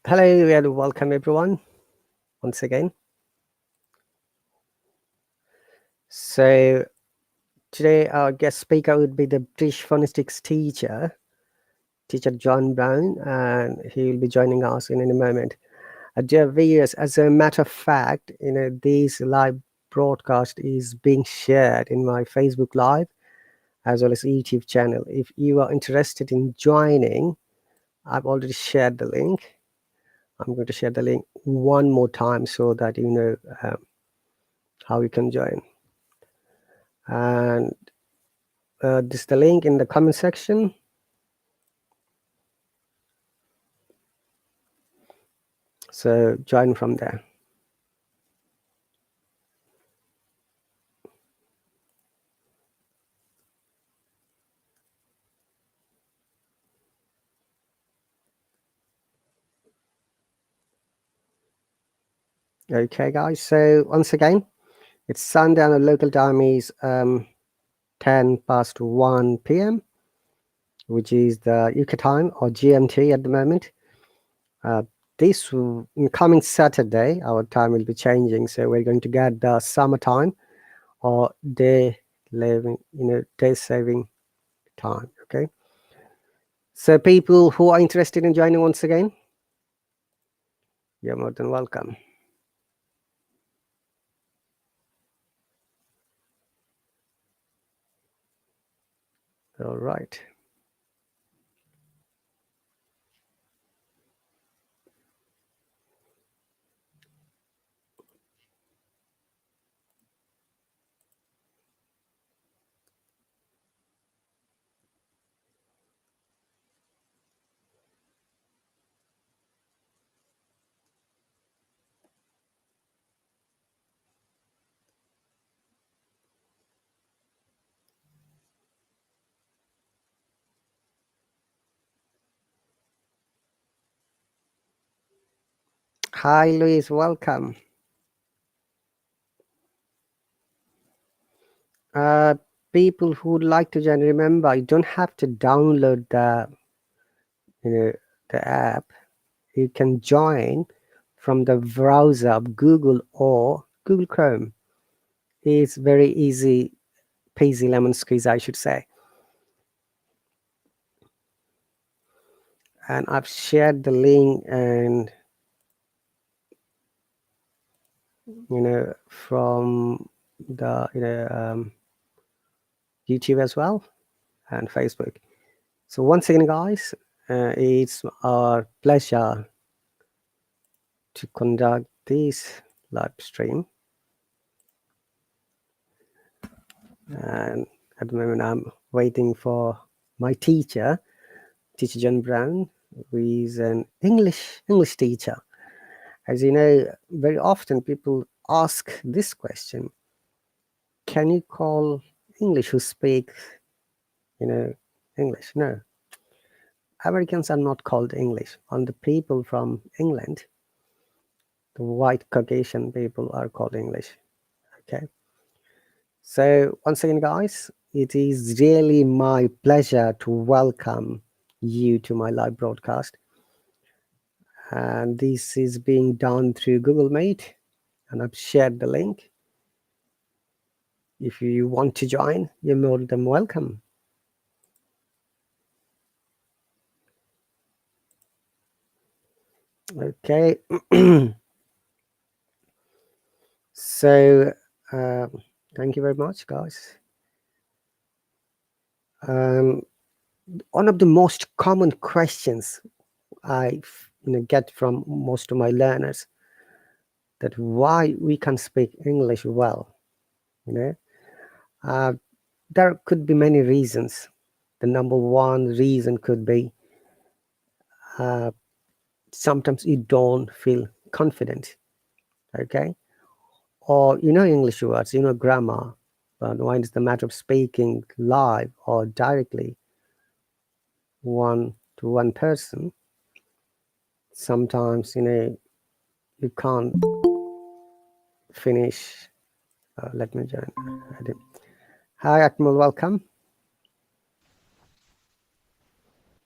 Hello and welcome everyone once again. So today our guest speaker would be the British phonetics teacher John Brown, and he will be joining us in a moment. Dear viewers, as a matter of fact, this live broadcast is being shared in my Facebook Live as well as YouTube channel. If you are interested in joining, I've already shared the link. I'm going to share the link one more time so that you know how you can join. And this is the link in the comment section. So join from there. Okay, guys. So once again, it's Sunday and the local time is 10 past 1 p.m., which is the UK time or GMT at the moment. This coming Saturday, our time will be changing. So we're going to get the summertime or day saving time. Okay. So people who are interested in joining once again, you're more than welcome. All right. Hi, Louise. Welcome. People who would like to join, remember, you don't have to download the app. You can join from the browser of Google or Google Chrome. It's very easy peasy lemon squeeze, I should say. And I've shared the link and from the YouTube as well and Facebook. So once again, guys, it's our pleasure to conduct this live stream. And at the moment, I'm waiting for my teacher John Brown, who is an English teacher. As you know, very often people ask this question: can you call English who speak, English? No, Americans are not called English. And the people from England, the white Caucasian people, are called English. Okay. So once again, guys, it is really my pleasure to welcome you to my live broadcast. And this is being done through Google Meet, and I've shared the link. If you want to join, you're more than welcome. Okay. So thank you very much, guys. One of the most common questions I get from most of my learners, that why we can speak English well. There could be many reasons. The number one reason could be sometimes you don't feel confident, okay? Or English words, grammar, but when it's the matter of speaking live or directly one to one person, sometimes you can't finish. Let me join. Hi Akmal, welcome.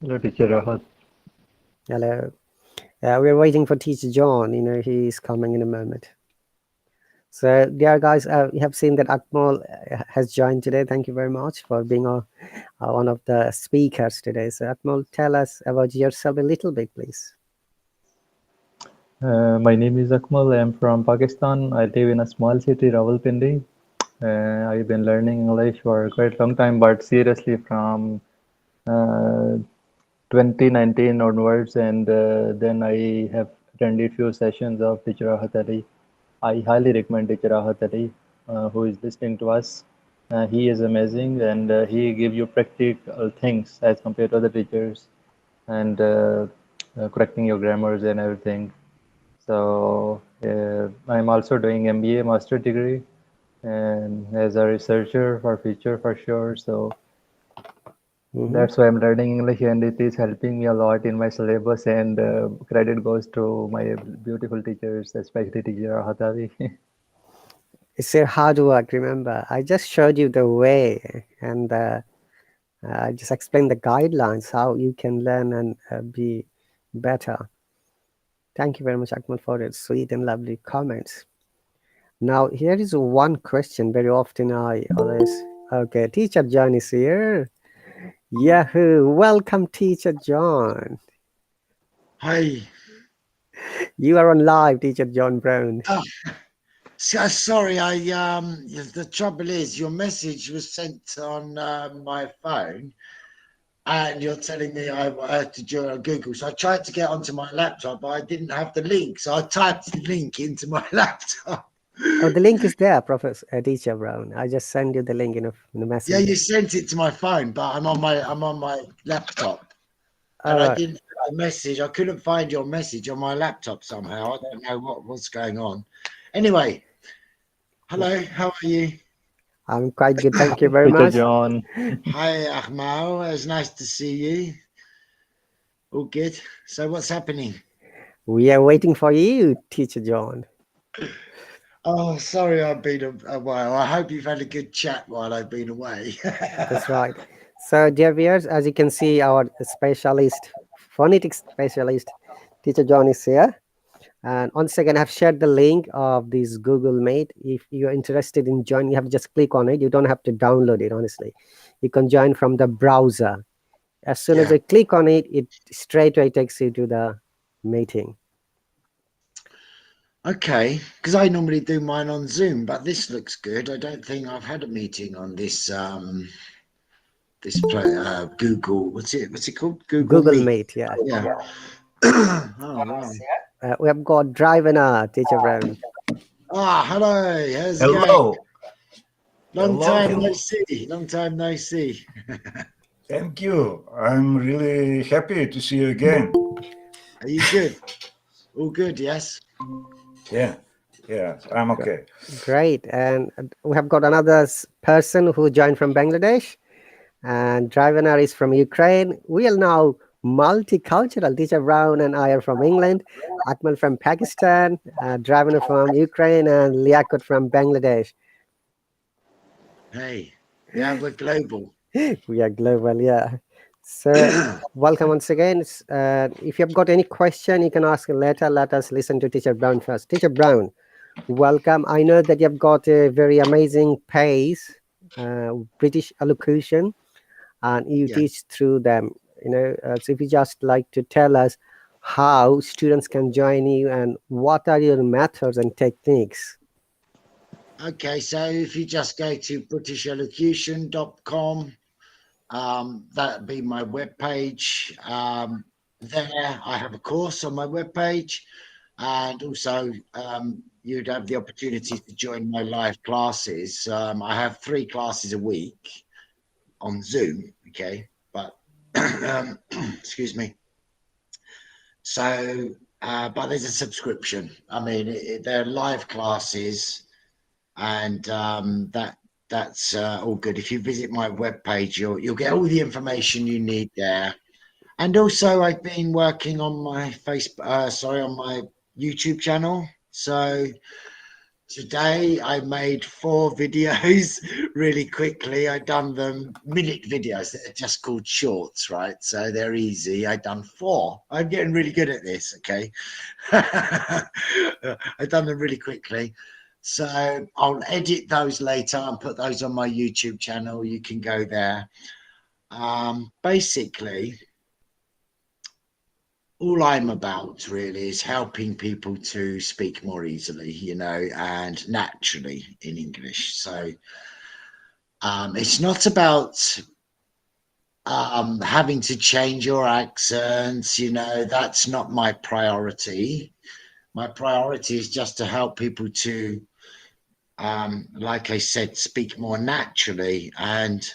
Hello, teacher Rahat. Hello. We're waiting for teacher John. He's coming in a moment. So, dear guys, we have seen that Akmal has joined today. Thank you very much for being one of the speakers today. So, Akmal, tell us about yourself a little bit, please. My name is Akmal. I'm from Pakistan. I live in a small city, Rawalpindi. I've been learning English for quite a long time, but seriously from uh, 2019 onwards, and then I have attended few sessions of Teacher Rahat Ali. I highly recommend Teacher Rahat Ali, who is listening to us. He is amazing, and he gives you practical things as compared to other teachers, and correcting your grammars and everything. So I'm also doing MBA master degree and as a researcher for future for sure. So Mm-hmm. that's why I'm learning English and it is helping me a lot in my syllabus and credit goes to my beautiful teachers, especially teacher Hatavi. It's a hard work, remember. I just showed you the way and I just explained the guidelines, how you can learn and be better. Thank you very much, Akmal, for your sweet and lovely comments. Now, here is one question very often I always. Okay, Teacher John is here. Yahoo! Welcome, Teacher John. Hi. You are on live, Teacher John Brown. Oh, sorry. The trouble is, your message was sent on my phone, and you're telling me I had to do it on Google. So I tried to get onto my laptop, but I didn't have the link. So I typed the link into my laptop. Oh, the link is there, Professor Teacher Brown. I just send you the link in a Yeah, messenger. you sent it to my phone, but I'm on my laptop, and I Uh, didn't get the message. I couldn't find your message on my laptop somehow. I don't know what's going on. Anyway, hello. How are you? I'm quite good. Thank you very Teacher much. John. Hi, Ahmad. It's nice to see you. All good. So, what's happening? We are waiting for you, Teacher John. Oh, sorry, I've been a while. I hope you've had a good chat while I've been away. That's right. So, dear viewers, as you can see, our specialist, phonetics specialist, Teacher John is here. And once again, I've shared the link of this Google Meet. If you're interested in joining, you have to just click on it. You don't have to download it, honestly. You can join from the browser. As soon as Yeah. you click on it, it straight away takes you to the meeting. Okay. Because I normally do mine on Zoom, but this looks good. I don't think I've had a meeting on this Google. What's it called? Google Google Meet. Meet, yeah. Yeah. Oh wow. We have got Driver, Teacher Brown. Ah, hello. How's it going? Hello. Long Hello. time no see. Long time no see. Thank you. I'm really happy to see you again. Are you good? All good, yes. Yeah. Yeah, I'm okay. Great. And we have got another person who joined from Bangladesh. And Drivener is from Ukraine. We are now multicultural. Teacher Brown and I are from England, Akmal from Pakistan, Drivener from Ukraine, and Liakut from Bangladesh. Hey, yeah, we're global. We are global, yeah. So, welcome once again. If you've got any question, you can ask later. Let us listen to Teacher Brown first. Teacher Brown, welcome. I know that you've got a very amazing pace, British elocution, and you Yeah. teach through them. So if you just like to tell us how students can join you and what are your methods and techniques. Okay, so if you just go to britishelocution.com, that'd be my webpage. There I have a course on my webpage, and also you'd have the opportunity to join my live classes. I have 3 classes a week on Zoom, okay, but excuse me. So, but there's a subscription. I mean, they're live classes, and that's all good. If you visit my webpage, you'll get all the information you need there. And also, I've been working on my on my YouTube channel. So today I made 4 videos really quickly. I done them minute videos that are just called shorts, right? So they're easy. I done 4. I'm getting really good at this, okay? I done them really quickly. So I'll edit those later and put those on my YouTube channel. You can go there. Basically, all I'm about really is helping people to speak more easily, you know, and naturally in English. So it's not about having to change your accents, you know, that's not my priority. My priority is just to help people to, like I said, speak more naturally. And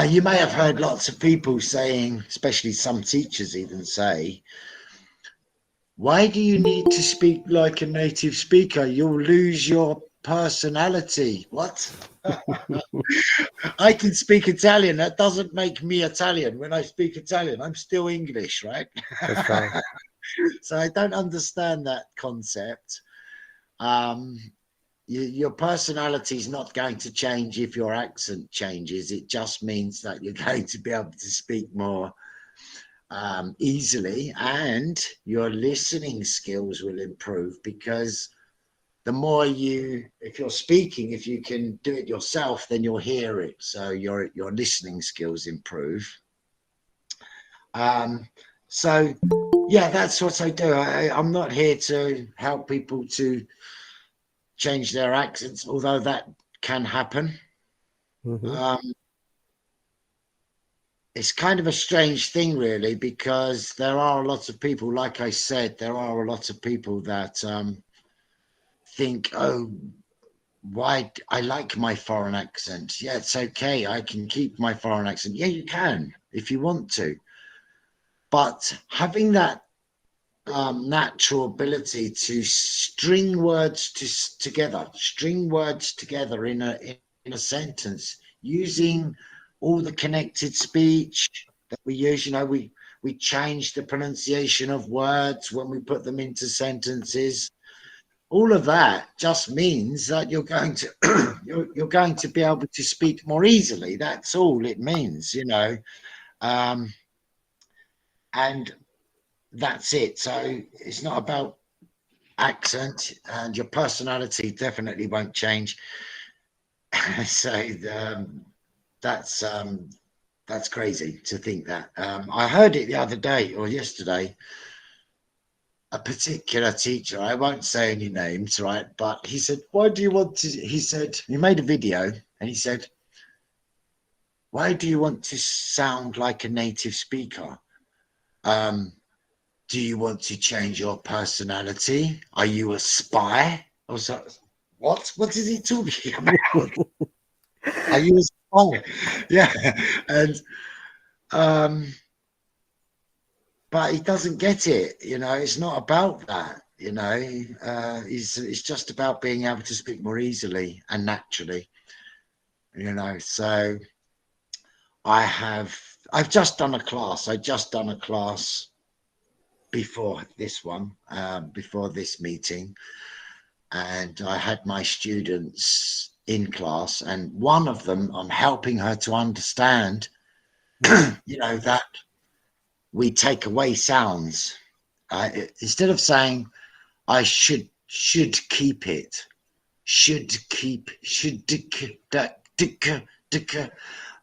you may have heard lots of people saying, especially some teachers even say, why do you need to speak like a native speaker? You'll lose your personality. What? I can speak Italian. That doesn't make me Italian. When I speak Italian, I'm still English, right? That's right. So I don't understand that concept. Your personality is not going to change if your accent changes. It just means that you're going to be able to speak more easily, and your listening skills will improve, because the more if you're speaking, if you can do it yourself, then you'll hear it. So your listening skills improve. So yeah, that's what I do. I'm not here to help people to change their accents, although that can happen. It's kind of a strange thing, really, because there are a lot of people, like I said, there are a lot of people that think, oh, why I like my foreign accent. Yeah, it's okay. I can keep my foreign accent. Yeah, you can if you want to. But having that natural ability to string words together in a sentence, using all the connected speech that we use, you know, we change the pronunciation of words when we put them into sentences. All of that just means that you're going to you're going to be able to speak more easily. That's all it means, you know. And that's it. So it's not about accent, and your personality definitely won't change. So that's crazy to think that. I heard it the other day or yesterday. A particular teacher, I won't say any names, right? But he said, why do you want to, he said, he made a video and he said, why do you want to sound like a native speaker? Do you want to change your personality? Are you a spy? I was like, what? What is he talking about? Are you a spy? Yeah. And but he doesn't get it, you know. It's not about that, you know. It's just about being able to speak more easily and naturally, you know. So I've just done a class. I just done a class before this one, before this meeting, and I had my students in class, and one of them, I'm helping her to understand, you know, that we take away sounds. Instead of saying, I should keep it,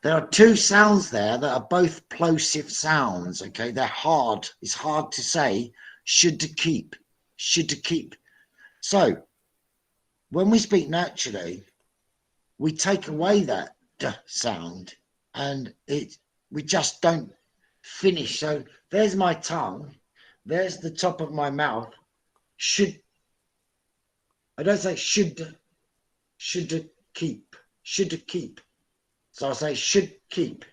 there are 2 sounds there that are both plosive sounds. Okay, they're hard. It's hard to say. Should keep. So when we speak naturally, we take away that d sound, and we just don't finish. So there's my tongue, there's the top of my mouth. I don't say should keep. So I say should keep.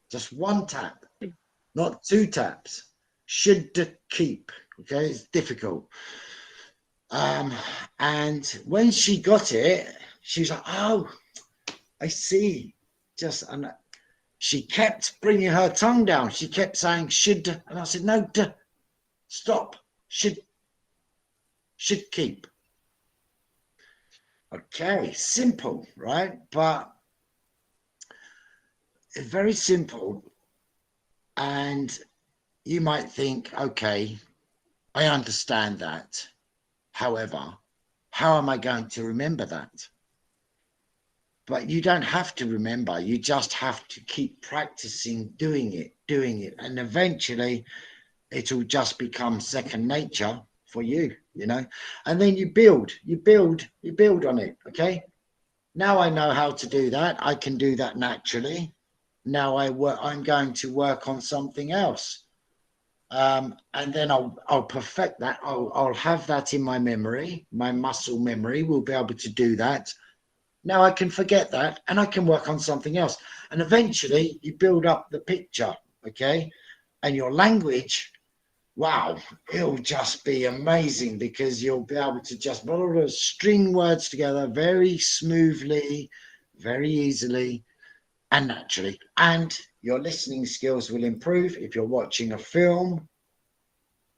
Just 1 tap, not 2 taps. Should keep. Okay, it's difficult. And when she got it, she was like, oh, I see. And she kept bringing her tongue down. She kept saying should, and I said, no, stop. Should should keep. Okay, simple, right? But it's very simple. And you might think, okay, I understand that. However, how am I going to remember that? But you don't have to remember. You just have to keep practicing doing it. And eventually it'll just become second nature for you, you know, and then you build on it. Okay. Now I know how to do that. I can do that naturally. Now I'm going to work on something else. And then I'll perfect that. I'll have that in my memory. My muscle memory will be able to do that. Now I can forget that and I can work on something else. And eventually you build up the picture, okay? And your language, wow, it'll just be amazing because you'll be able to just string words together very smoothly, very easily and naturally. And your listening skills will improve. If you're watching a film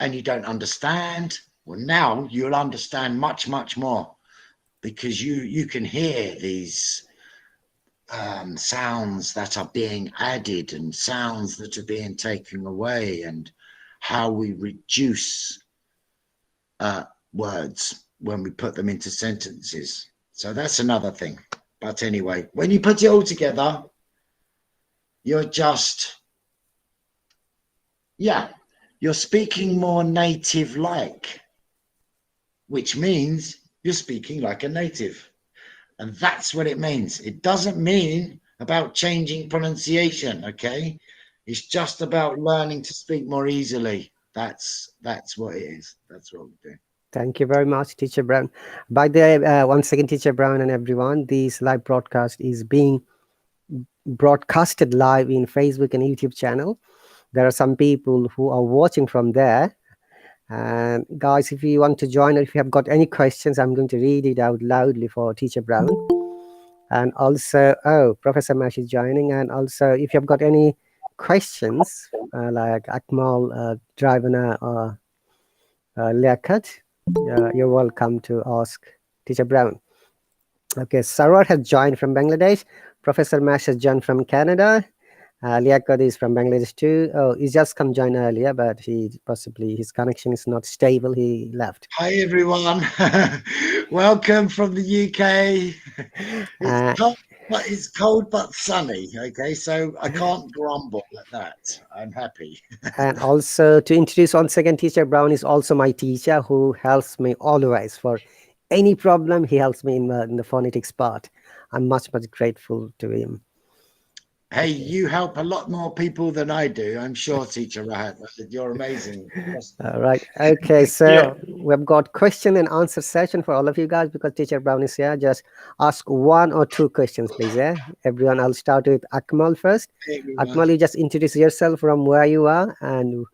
and you don't understand, well, now you'll understand much, much more because you can hear these sounds that are being added and sounds that are being taken away and how we reduce words when we put them into sentences. So that's another thing. But anyway, when you put it all together, you're just, you're speaking more native like, which means you're speaking like a native. And that's what it means. It doesn't mean about changing pronunciation, okay? It's just about learning to speak more easily. That's what it is. That's what we do. Thank you very much, Teacher Brown. By the way, once again, Teacher Brown and everyone, this live broadcast is being broadcasted live in Facebook and YouTube channel. There are some people who are watching from there. And guys, if you want to join or if you have got any questions, I'm going to read it out loudly for Teacher Brown. And also, Professor Mash is joining. And also, if you have got any questions like Akmal, Drivana, or Liaquat, you're welcome to ask Teacher Brown. Okay, Sarwar has joined from Bangladesh. Professor Mash has joined from Canada. Liaquat is from Bangladesh too. Oh, he's just come join earlier, but his connection is not stable. He left. Hi everyone, welcome from the UK. It's cold but sunny. Okay, so I can't grumble at that. I'm happy. And also to introduce once again, Teacher Brown is also my teacher who helps me always for any problem. He helps me in the phonetics part. I'm much grateful to him. Hey, you help a lot more people than I do. I'm sure, Teacher Rahat. You're amazing. All right. Okay. So we've got question and answer session for all of you guys because Teacher Brown is here. Just ask 1 or 2 questions, please. Yeah, everyone. I'll start with Akmal first. Hey, Akmal, you just introduce yourself from where you are and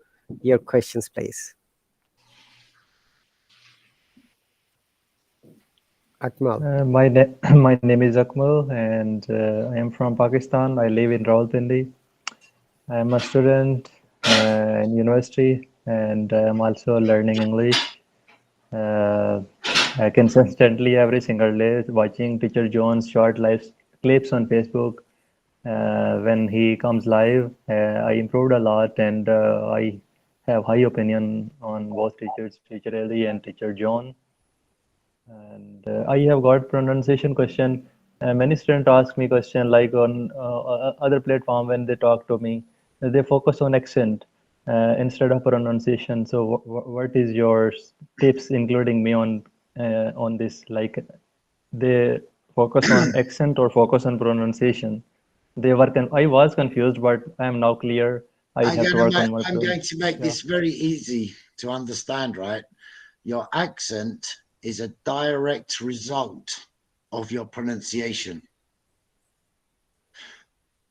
your questions, please. Akmal. My name is Akmal, and I am from Pakistan. I live in Rawalpindi. I am a student in university, and I am also learning English. I consistently every single day watching Teacher John's short live clips on Facebook. When he comes live, I improved a lot, and I have high opinion on both teachers, Teacher Ellie and Teacher John. And I have got pronunciation question. Many students ask me question like on other platform when they talk to me, they focus on accent instead of pronunciation. So what is your tips, including me on this? Like they focus on accent or focus on pronunciation? I was confused, but I am now clear. I'm going to make this very easy to understand, right? Your accent is a direct result of your pronunciation.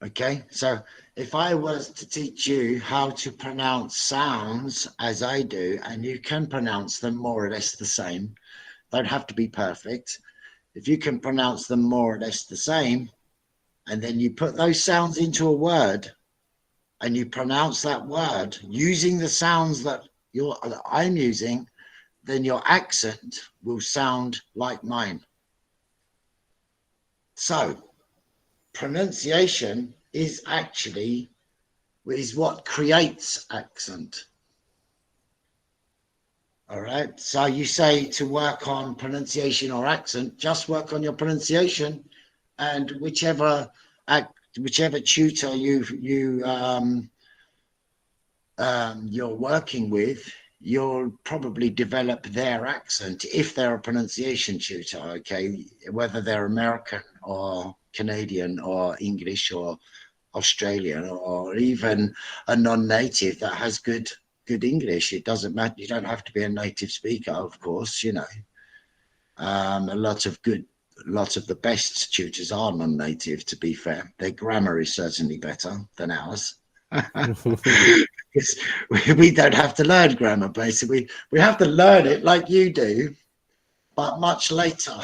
Okay, so if I was to teach you how to pronounce sounds as I do, and you can pronounce them more or less the same, don't have to be perfect. If you can pronounce them more or less the same, and then you put those sounds into a word and you pronounce that word using the sounds that I'm using, then your accent will sound like mine. So pronunciation is what creates accent. All right. So you say to work on pronunciation or accent, just work on your pronunciation, and whichever tutor you're working with, you'll probably develop their accent if they're a pronunciation tutor. Okay, whether they're American or Canadian or English or Australian or even a non-native that has good English. It doesn't matter. You don't have to be a native speaker, of course. You know, a lot of the best tutors are non-native. To be fair, their grammar is certainly better than ours. Because we don't have to learn grammar. Basically, we have to learn it like you do, but much later.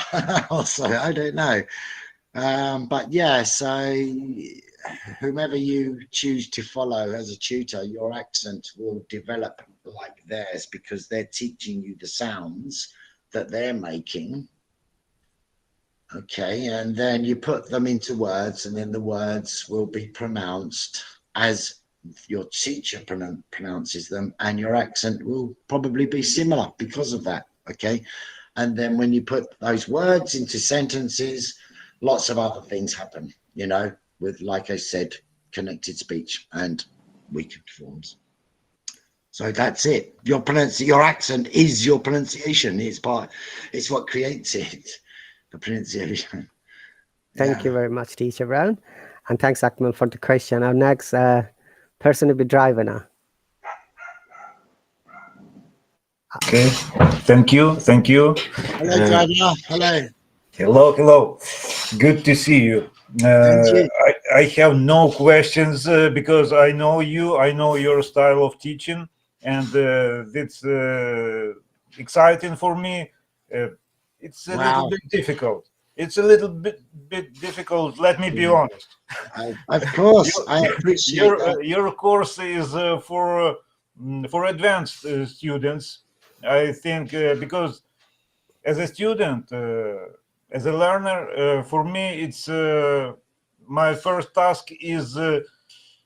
Also, I don't know. But yeah, so whomever you choose to follow as a tutor, your accent will develop like theirs because they're teaching you the sounds that they're making. Okay, and then you put them into words, and then the words will be pronounced as your teacher pronounces them, and your accent will probably be similar because of that. Okay, and then when you put those words into sentences, lots of other things happen, you know, with, like I said, connected speech and weakened forms. So that's it. Your accent is your pronunciation. It's what creates it, the pronunciation. Thank you very much, Teacher Brown. And thanks, Akmal, for the question. Our next person will be Driver now. Okay. Thank you. Hello, Driver. Hello. Good to see you. I have no questions because I know you. I know your style of teaching, and it's exciting for me. It's a little bit difficult. It's a little bit difficult. Let me be honest. Of course, I appreciate that. Your course is for advanced students. I think because as a student, as a learner, for me, it's my first task is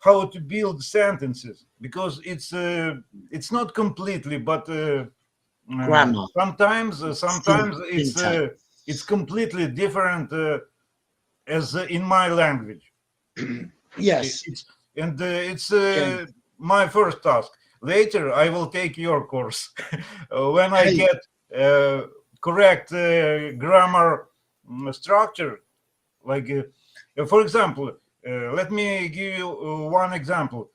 how to build sentences because it's not completely, but Grammar. sometimes it's completely different as in my language. Yes. It's my first task. Later, I will take your course when I get correct grammar structure. Like, for example, let me give you one example.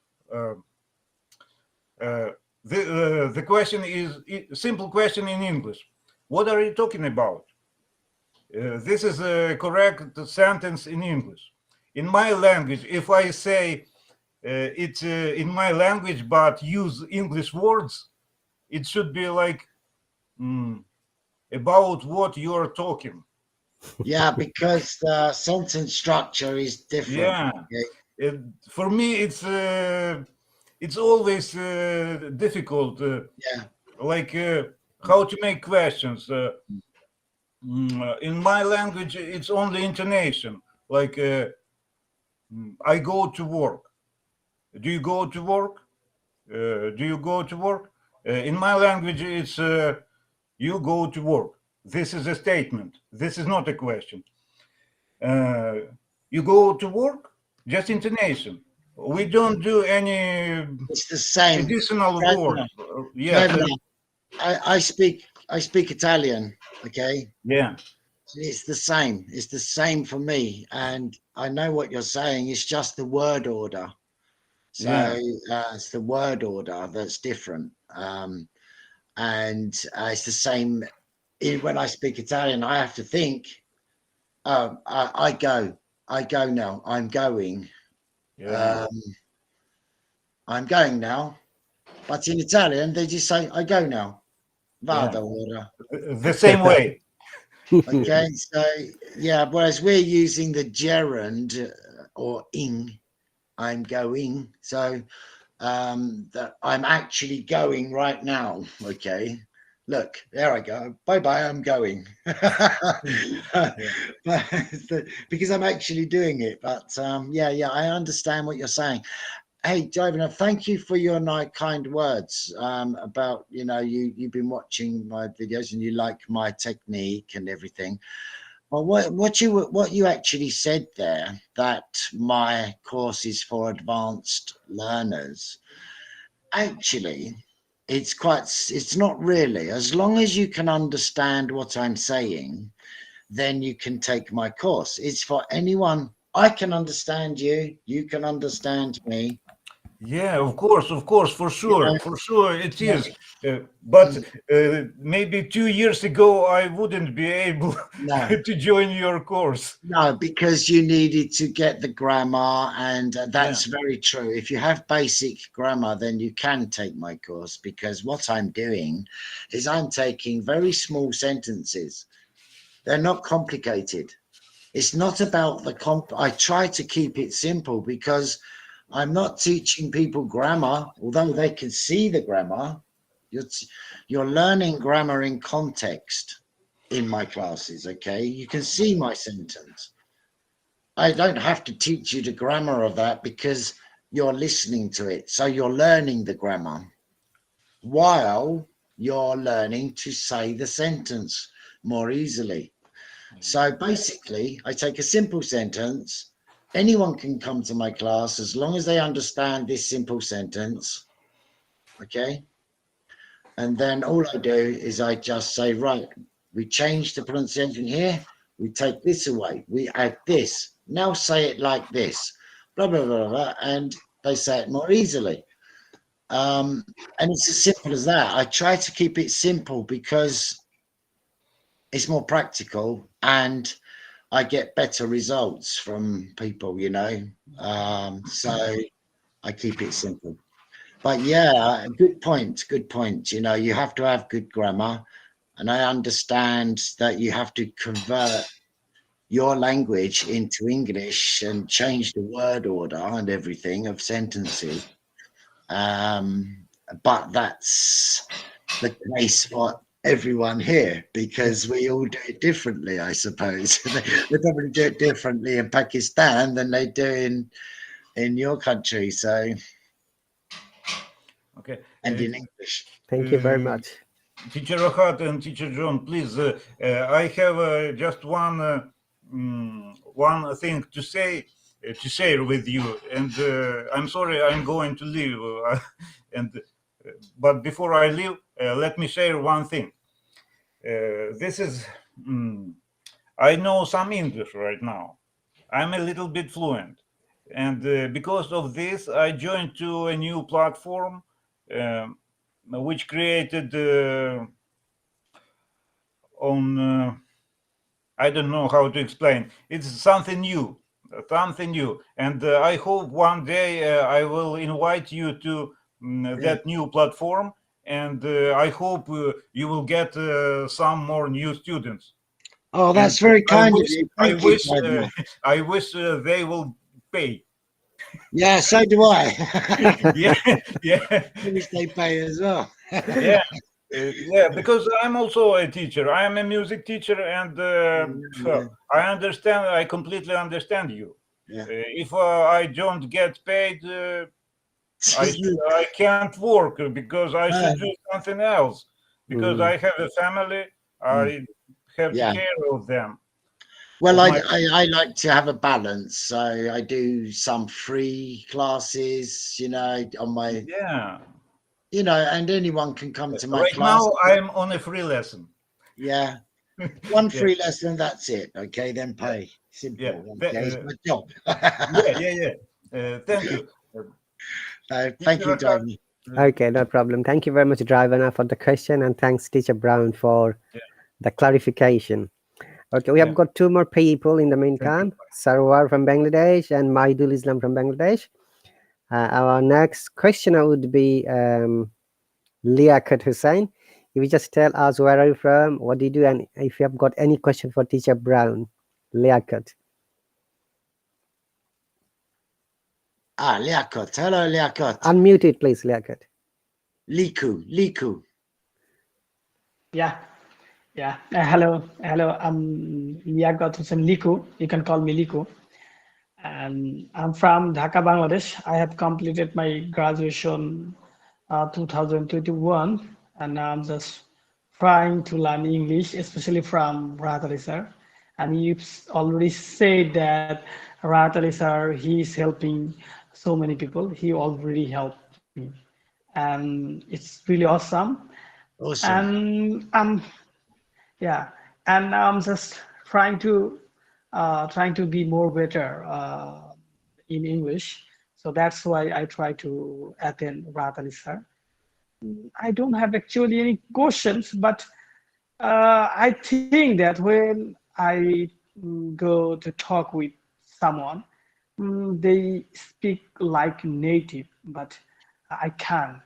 The question is simple question in English. What are you talking about? This is a correct sentence in English. In my language, if I say it's in my language but use English words, it should be like about what you're talking. Yeah, because the sentence structure is different. Yeah, for me it's always difficult. Like how to make questions. In my language, it's only intonation. Like I go to work. Do you go to work? Do you go to work? In my language, it's you go to work. This is a statement. This is not a question. You go to work, just intonation. We don't do any It's the same. additional words. Yes. I speak Italian. Okay. Yeah. It's the same. It's the same for me, and I know what you're saying. It's just the word order. So it's the word order that's different. And it's the same when I speak Italian. I have to think. I go now. I'm going. I'm going now. But in Italian, they just say, I go now. Vado ora. The same way. Okay, so yeah, whereas we're using the gerund or ing, I'm going. So that I'm actually going right now. Okay. Look, there I go. Bye bye. I'm going. Because I'm actually doing it. But yeah, I understand what you're saying. Hey, Jovina, thank you for your kind words about, you've been watching my videos and you like my technique and everything. Well, what you actually said there, that my course is for advanced learners, actually, it's not really. As long as you can understand what I'm saying, then you can take my course. It's for anyone. I can understand you. You can understand me. Yeah, of course, for You sure it know, is. But maybe 2 years ago, I wouldn't be able no. to join your course. No, because you needed to get the grammar, and that's Yeah. very true. If you have basic grammar, then you can take my course, because what I'm doing is I'm taking very small sentences. They're not complicated. It's not about I try to keep it simple, because I'm not teaching people grammar, although they can see the grammar. You're learning grammar in context in my classes, okay? You can see my sentence. I don't have to teach you the grammar of that, because you're listening to it. So you're learning the grammar while you're learning to say the sentence more easily. So basically, I take a simple sentence. Anyone can come to my class as long as they understand this simple sentence. Okay. And then all I do is I just say, right, we change the pronunciation here. We take this away. We add this. Now say it like this. Blah, blah, blah, blah. And they say it more easily. And it's as simple as that. I try to keep it simple because it's more practical and I get better results from people, so I keep it simple. But yeah, good point. Good point. You have to have good grammar. And I understand that you have to convert your language into English and change the word order and everything of sentences. But that's the case for everyone here, because we all do it differently, I suppose. They probably do it differently in Pakistan than they do in your country. So, Okay. and in English. Thank you very much. Teacher Rahat and Teacher John, please. I have just one thing to say, to share with you, and I'm sorry I'm going to leave. But before I leave, let me share one thing. This is I know some English right now. I'm a little bit fluent, and because of this, I joined to a new platform, which created on I don't know how to explain. It's something new, and I hope one day I will invite you to that new platform, and I hope you will get some more new students. Oh, And that's very I kind of wish, you. I Thank you, wish, Vladimir. I wish they will pay. Yeah, so do I. Yeah, yeah, I wish they pay as well. yeah. Yeah, because I'm also a teacher. I am a music teacher, and Yeah. I completely understand you. Yeah. If I don't get paid, I can't work because I should do something else. Because I have a family, I have to Yeah. care of them. Well, Of I, my I I like to have a balance, so I do some free classes, on my, yeah. and anyone can come to my Right class. now, I'm on a free lesson. Yeah, one Yeah, free lesson, that's it. Okay, then pay. yeah, Simple. Okay, it's my job. yeah. Thank you. Thank you, Teacher Rahat, Jamie. Okay, no problem. Thank you very much, Drivana, for the question, and thanks, Teacher Brown, for the clarification. Okay, we have Yeah. got two more people in the Thank you. meantime. Sarwar from Bangladesh and Maidul Islam from Bangladesh. Our next questioner would be Liaquat Hussain. If you just tell us where are you from, what do you do, and if you have got any question for Teacher Brown, Liaquat. Liaquat. Hello, Liaquat. Unmute it, please, Liaquat. Liku. Yeah, yeah. Hello. I'm Liaquat Hussain Liku. You can call me Liku. And I'm from Dhaka, Bangladesh. I have completed my graduation 2021, and now I'm just trying to learn English, especially from Rahatali sir. And you've already said that Rahatali sir, he is helping so many people. He already helped me, and it's really awesome. Awesome. And yeah, and now I'm just trying to be more better in English. So that's why I try to attend Ratali sir. I don't have actually any questions, but I think that when I go to talk with someone, they speak like native, but I can't.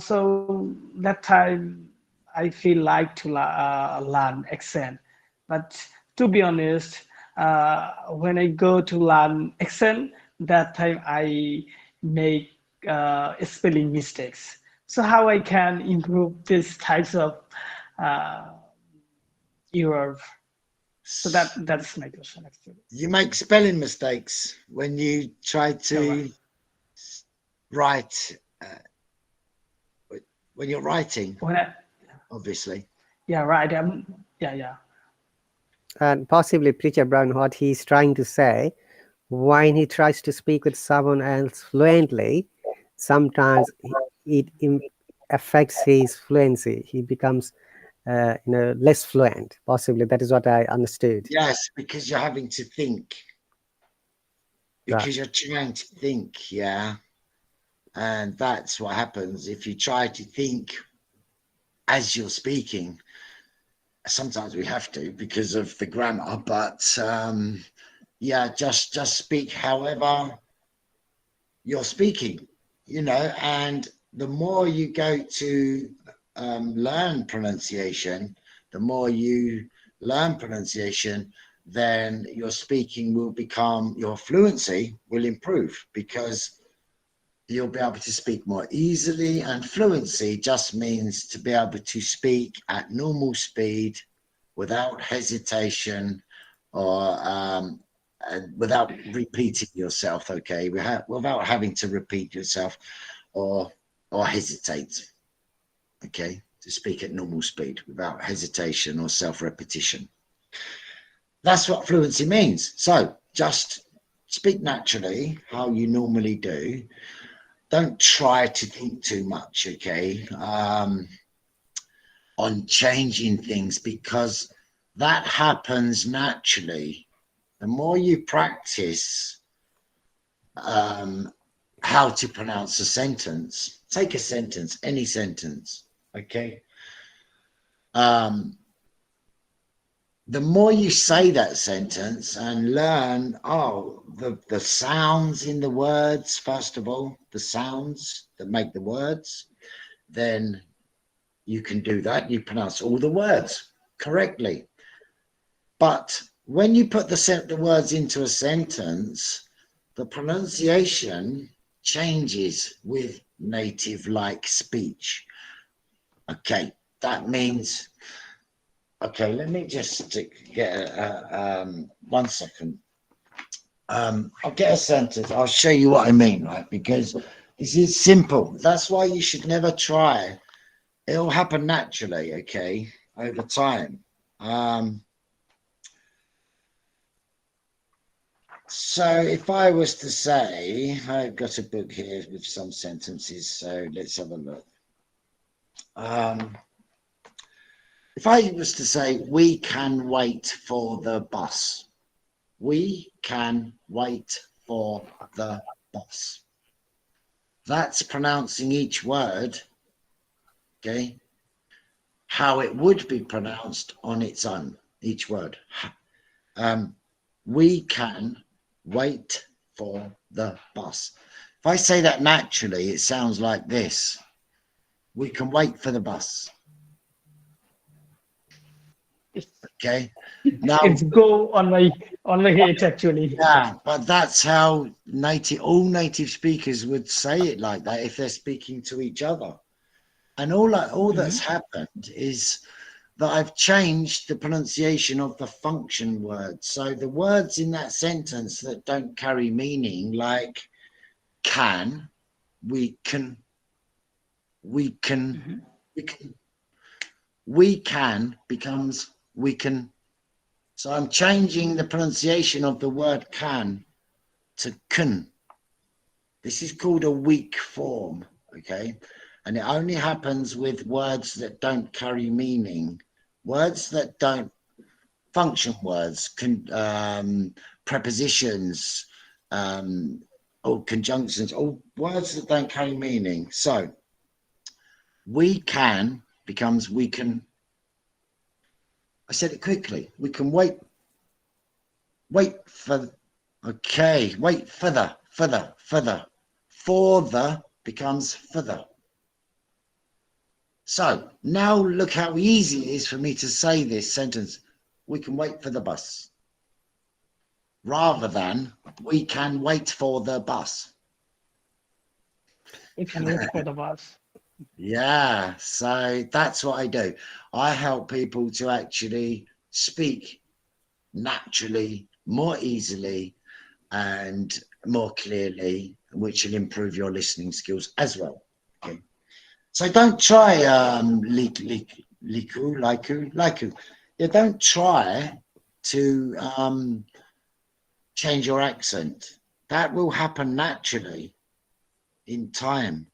So that time I feel like to learn accent. But to be honest, when I go to learn accent, that time I make spelling mistakes. So how I can improve these types of uh, error? So that's my question actually. You make spelling mistakes when you try Yeah, right. to write, when you're writing, When I, obviously. yeah, right. Yeah. And possibly Preacher Brown, what he's trying to say, when he tries to speak with someone else fluently, sometimes it affects his fluency. He becomes less fluent. Possibly that is what I understood. Yes, because you're having to think, Right. because you're trying to think, yeah. And that's what happens if you try to think as you're speaking. Sometimes we have to because of the grammar, but yeah, just speak however you're speaking, and the more you go to learn pronunciation, the more you learn pronunciation, then your speaking will become, your fluency will improve because you'll be able to speak more easily. And fluency just means to be able to speak at normal speed without hesitation or without repeating yourself, okay, without having to repeat yourself or hesitate, okay, to speak at normal speed without hesitation or self-repetition. That's what fluency means. So just speak naturally how you normally do. Don't try to think too much, okay, on changing things, because that happens naturally. The more you practice how to pronounce a sentence, take a sentence, any sentence, okay? The more you say that sentence and learn, the sounds in the words, first of all, the sounds that make the words, then you can do that. You pronounce all the words correctly. But when you put the words into a sentence, the pronunciation changes with native-like speech. Okay, that means, okay, let me just get 1 second. I'll get a sentence. I'll show you what I mean, right? Because this is simple. That's why you should never try. It'll happen naturally, okay, over time. So if I was to say, I've got a book here with some sentences, so let's have a look. If I was to say, we can wait for the bus. We can wait for the bus. That's pronouncing each word, okay, how it would be pronounced on its own, each word. We can wait for the bus. If I say that naturally, it sounds like this. We can wait for the bus. Okay. Now It's go on my head actually. yeah, but that's how all native speakers would say it like that if they're speaking to each other. And all that's happened is that I've changed the pronunciation of the function words. So the words in that sentence that don't carry meaning, like can, we can, becomes we can. So I'm changing the pronunciation of the word can to kun. This is called a weak form, okay? And it only happens with words that don't carry meaning. Words that don't, function words, prepositions, or conjunctions, or words that don't carry meaning. So we can becomes we can. I said it quickly. We can wait for, okay, wait further. For the becomes further. So now look how easy it is for me to say this sentence. We can wait for the bus. Rather than we can wait for the bus. We can wait for the bus. Yeah, so that's what I do. I help people to actually speak naturally, more easily, and more clearly, which will improve your listening skills as well. Okay. So don't try liku. Yeah, don't try to change your accent. That will happen naturally in time.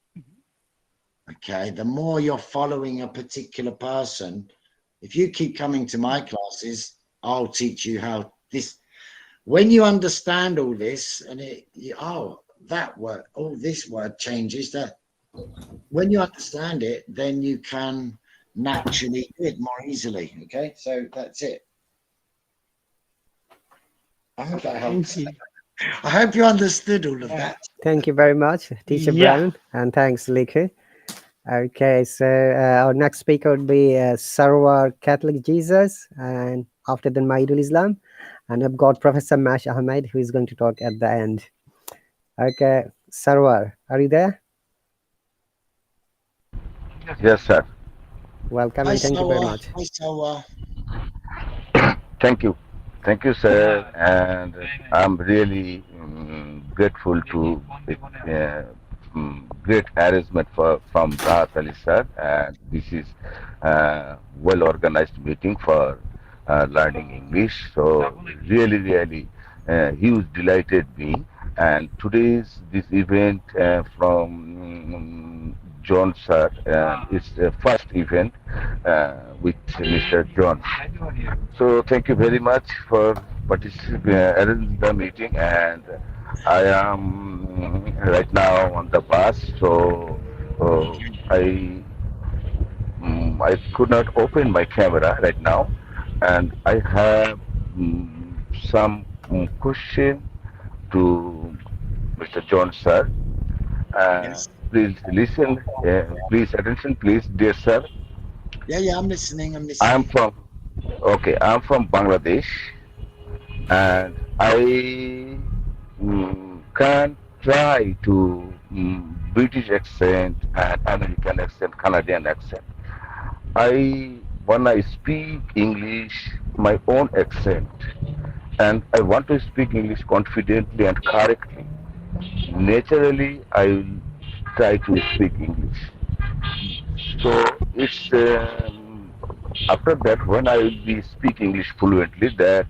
Okay, the more you're following a particular person, if you keep coming to my classes, I'll teach you how this. When you understand all this, and that word, this word changes. That when you understand it, then you can naturally do it more easily. Okay, so that's it. I hope that helps. Thank you. I hope you understood all of Yeah. that. Thank you very much, Teacher Yeah. Brown, and thanks, Liku. Okay, so our next speaker would be Sarwar Catholic Jesus, and after then Maidul Islam, and I've got Professor Mash Ahmed who is going to talk at the end. Okay, Sarwar, are you there? Yes, sir. Welcome Hi, and thank you very Sawa. much. Hi, Sawa. Thank you. Thank you, sir. And I'm really grateful to great arrangement from Rahat Ali, sir. And this is well organized meeting for learning English. So really, really huge delighted me. And today's this event from John, sir. It's the first event with Mr. John. So thank you very much for arranging the meeting, and I am right now on the bus, so I I could not open my camera right now, and I have some question to Mr. John, sir. Yes. Please listen, please attention, please, dear sir. Yeah, I'm listening. I'm from I'm from Bangladesh, and I can try to British accent and American accent, Canadian accent. I wanna speak English my own accent, and I want to speak English confidently and correctly. Naturally, I will try to speak English. So it's after that when I will be speak English fluently, that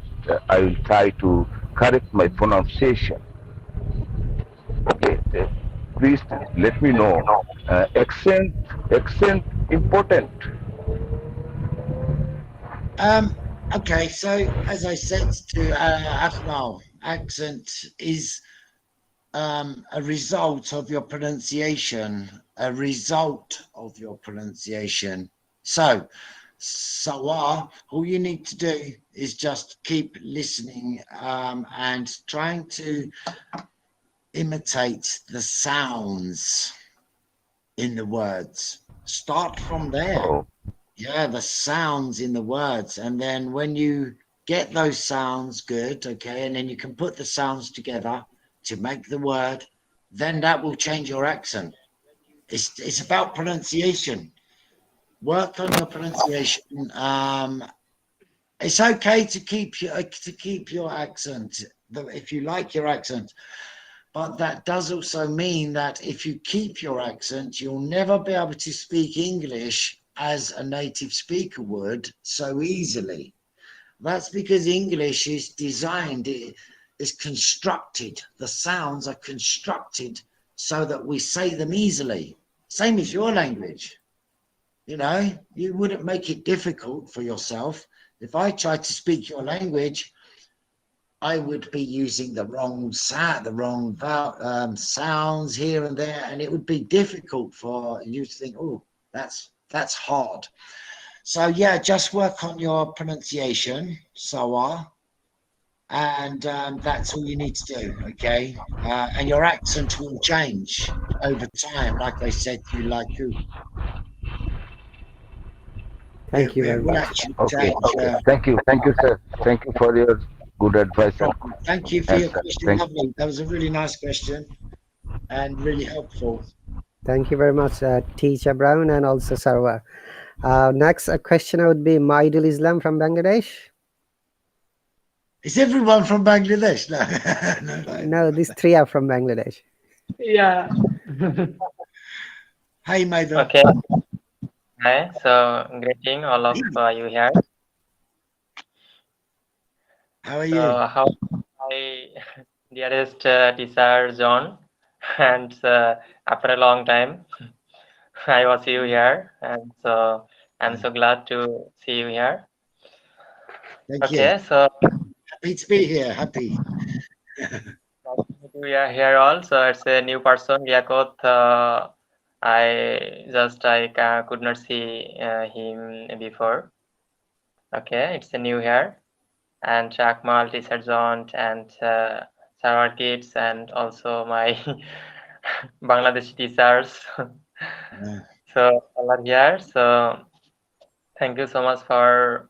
I will try to correct my pronunciation. Okay, please let me know. Accent important. Okay, so as I said to Afnal, accent is a result of your pronunciation, So, Sawa, all you need to do is just keep listening and trying to imitate the sounds in the words. Start from there. Oh, Yeah, the sounds in the words. And then when you get those sounds good, okay, and then you can put the sounds together to make the word, then that will change your accent. It's about pronunciation. work on your pronunciation. It's okay to keep your accent if you like your accent, but that does also mean that if you keep your accent, you'll never be able to speak English as a native speaker would so easily. That's because English is designed, it is constructed. The sounds are constructed so that we say them easily. Same as your language. You know, you wouldn't make it difficult for yourself. If I tried to speak your language, I would be using the wrong sound, the wrong sounds here and there, and it would be difficult for you to think, oh, that's hard. So yeah, just work on your pronunciation, Sawa, and that's all you need to do, okay? And your accent will change over time, like I said to you, like you. Thank you very It will much. actually Okay, change. okay. Thank you, sir. Thank you for your good advice. Thank you for your Answer. question. Thank Lovely. That was a really nice question and really helpful. Thank you very much, Teacher Brown and also Sarwa. Next question would be Maidul Islam from Bangladesh. Is everyone from Bangladesh? No, No, these three are from Bangladesh. Yeah. Hey, Maiden. Okay. Hi. So greeting all of you here. How are you? So how my dearest teacher John, and after a long time, I was you here, and so I'm so glad to see you here. Thank Okay, you. so Happy to be here. Happy. we are here also. It's a new person, Yakot. I could not see him before. Okay, it's a new here. And Akmal, Teacher John, and Sarwar kids, and also my Bangladeshi teachers. Yeah. So all are here. So thank you so much for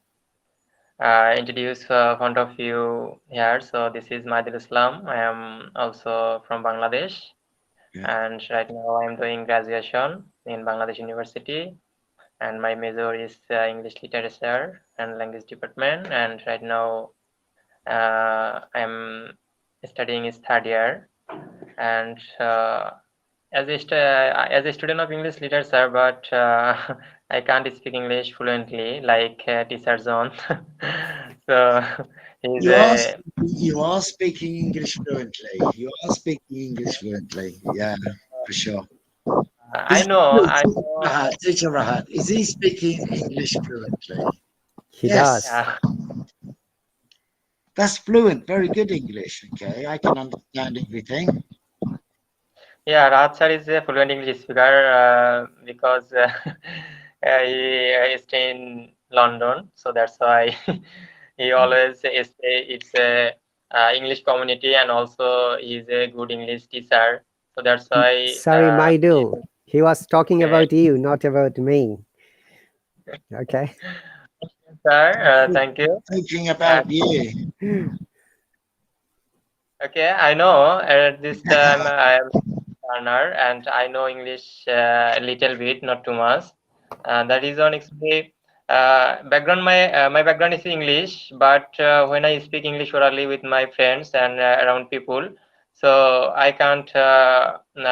introduce front of you here. So this is Maidul Islam. I am also from Bangladesh, and right now I am doing graduation in Bangladesh University, and my major is English Literature and Language Department, and right now I'm studying is third year, and as a student of English literature, but I can't speak English fluently like Teacher John. So he's You are speaking English fluently. You are speaking English fluently. Yeah, for sure. I know. Teacher Rahat, is he speaking English fluently? He Yes. does. Yeah. That's fluent. Very good English. Okay, I can understand everything. Yeah, Rahat sir is a fluent English speaker because he stay in London, so that's why he always stay. It's a English community, and also he's a good English teacher. So that's why. Sorry, Maidul. He was talking Okay. about you, not about me. Okay. Sir, thank you. Thinking about you. Okay, I know at this time I am learner and I know English a little bit, not too much. The reason actually background my background is English, but when I speak English orally with my friends and around people, so I can't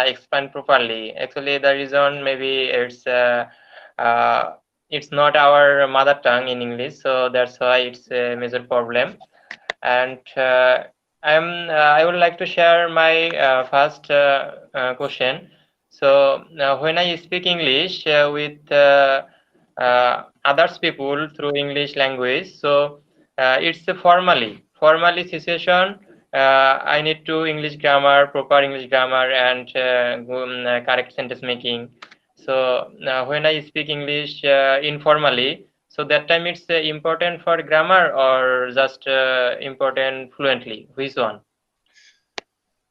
explain properly. Actually, the reason maybe it's not our mother tongue in English, so that's why it's a major problem. And I would like to share my first question. So when I speak English with others people through English language, so it's a formally situation. I need to English grammar, proper English grammar, and correct sentence making. So when I speak English informally, so that time it's important for grammar or just important fluently? Which one?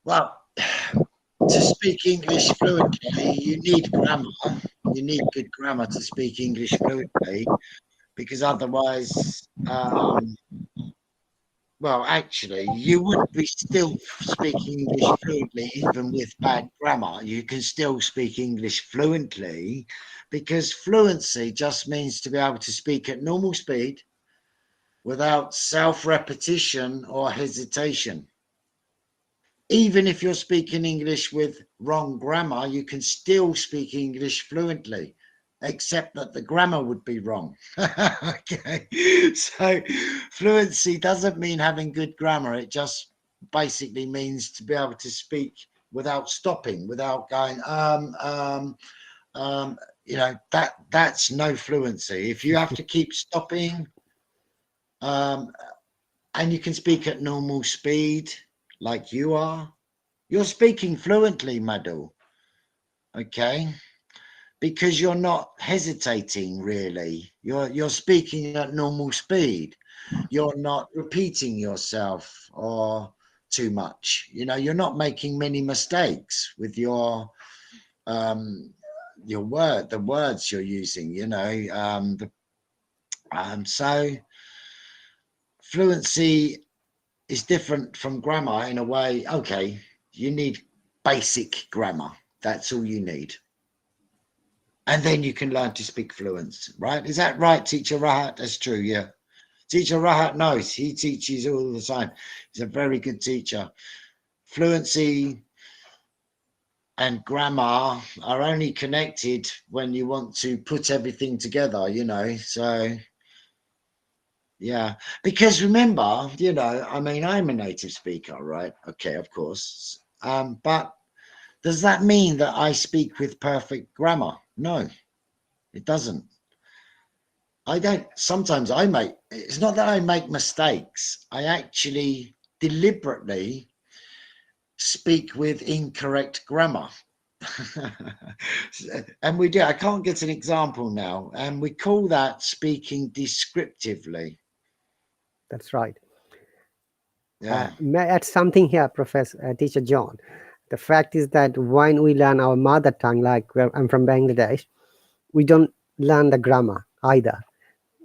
Well, to speak English fluently, you need grammar. You need good grammar to speak English fluently, because otherwise, Well, actually, you would be still speaking English fluently, even with bad grammar. You can still speak English fluently, because fluency just means to be able to speak at normal speed without self-repetition or hesitation. Even if you're speaking English with wrong grammar, you can still speak English fluently, except that the grammar would be wrong. Okay, so fluency doesn't mean having good grammar. It just basically means to be able to speak without stopping, without going you know, that's no fluency. If you have to keep stopping, and you can speak at normal speed like you are, you're speaking fluently, Madhu. Okay, because you're not hesitating really. You're speaking at normal speed. You're not repeating yourself or too much. You know, you're not making many mistakes with your the words you're using. You know, so fluency is different from grammar in a way. Okay, you need basic grammar. That's all you need. And then you can learn to speak fluent, right? Is that right, Teacher Rahat? That's true, yeah. Teacher Rahat knows. He teaches all the time. He's a very good teacher. Fluency and grammar are only connected when you want to put everything together, you know. So, yeah. Because remember, you know, I mean, I'm a native speaker, right? Okay, of course. But does that mean that I speak with perfect grammar? No, it doesn't. I don't. Sometimes I make, it's not that I make mistakes. I actually deliberately speak with incorrect grammar. And we do. I can't get an example now. And we call that speaking descriptively. That's right. Yeah. May I add something here, Professor Teacher John? The fact is that when we learn our mother tongue, like where I'm from Bangladesh, we don't learn the grammar either.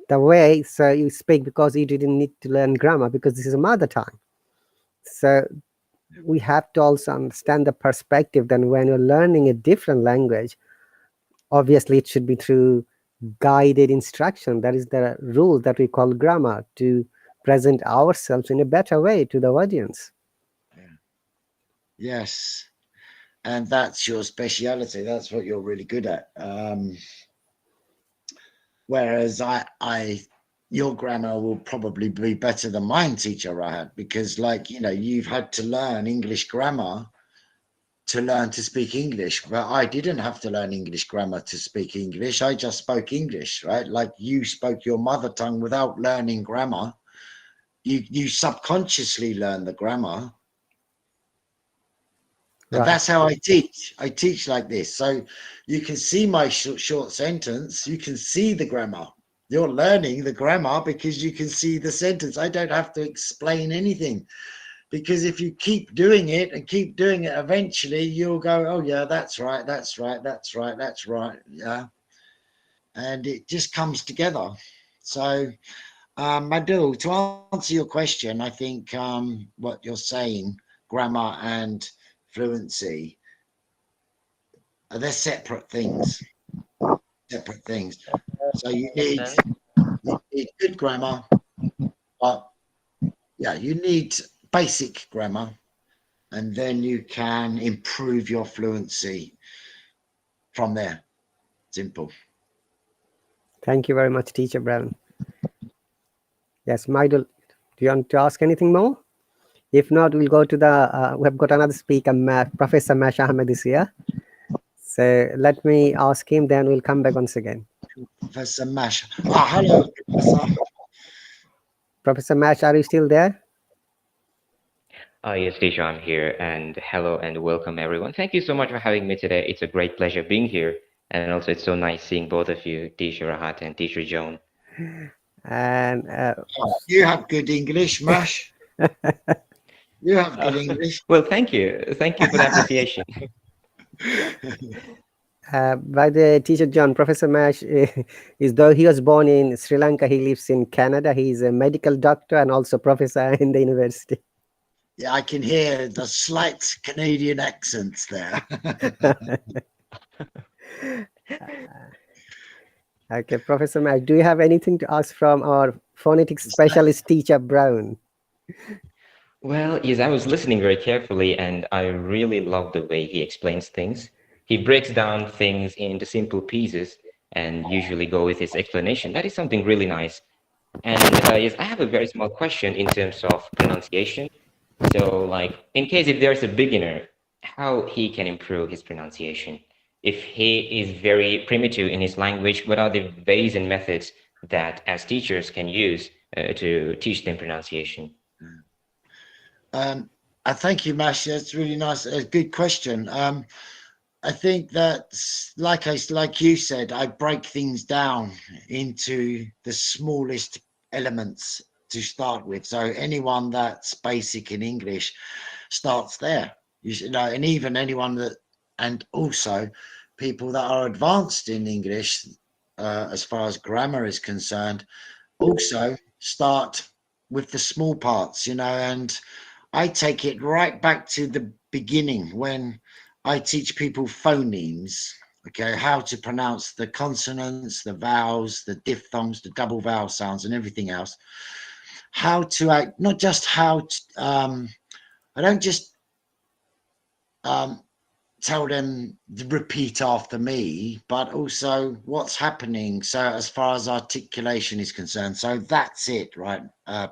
The way so you speak, because you didn't need to learn grammar because this is a mother tongue. So we have to also understand the perspective that when you're learning a different language, obviously it should be through guided instruction. That is the rule that we call grammar, to present ourselves in a better way to the audience. Yes. And that's your speciality. That's what you're really good at. Whereas your grammar will probably be better than mine, Teacher Rahat, because, like, you know, you've had to learn English grammar to learn to speak English. But I didn't have to learn English grammar to speak English. I just spoke English, right? Like you spoke your mother tongue without learning grammar. You subconsciously learn the grammar. And Right. that's how I teach. I teach like this. So you can see my short sentence. You can see the grammar. You're learning the grammar because you can see the sentence. I don't have to explain anything, because if you keep doing it and keep doing it, eventually you'll go, oh yeah, that's right, that's right, that's right, that's right. Yeah. And it just comes together. So Madhu, to answer your question, I think what you're saying, grammar and fluency, they're separate things. Separate things. So you need good grammar, but yeah, you need basic grammar, and then you can improve your fluency from there. Simple. Thank you very much, Teacher Brown. Yes, Michael, do you want to ask anything more? If not, we'll go to the, we have got another speaker, Professor Mash Ahmed is here. So let me ask him, then we'll come back once again. Professor Mash. Hello, Professor. Professor Mash, are you still there? Yes, teacher, I'm here, and hello and welcome everyone. Thank you so much for having me today. It's a great pleasure being here, and also it's so nice seeing both of you, Teacher Rahat and Teacher Joan. And you have good English, Mash. You have good English. Well, thank you for the appreciation. By the teacher John, Professor Mash is though he was born in Sri Lanka, he lives in Canada. He is a medical doctor and also professor in the university. Yeah, I can hear the slight Canadian accents there. Okay, Professor Mash, do you have anything to ask from our phonetics specialist teacher Brown? Well, yes, I was listening very carefully, and I really love the way he explains things. He breaks down things into simple pieces and usually go with his explanation. That is something really nice. And yes, I have a very small question in terms of pronunciation. So, like, in case if there's a beginner, how he can improve his pronunciation? If he is very primitive in his language, what are the ways and methods that as teachers can use to teach them pronunciation? I thank you, Mash. That's really nice. A good question. I think that, like you said, I break things down into the smallest elements to start with. So anyone that's basic in English starts there. You know, and even anyone that, and also people that are advanced in English, as far as grammar is concerned, also start with the small parts. You know, and I take it right back to the beginning when I teach people phonemes, okay, how to pronounce the consonants, the vowels, the diphthongs, the double vowel sounds and everything else. How to act, not just how to, I don't just tell them to repeat after me, but also what's happening. So as far as articulation is concerned, so that's it, right,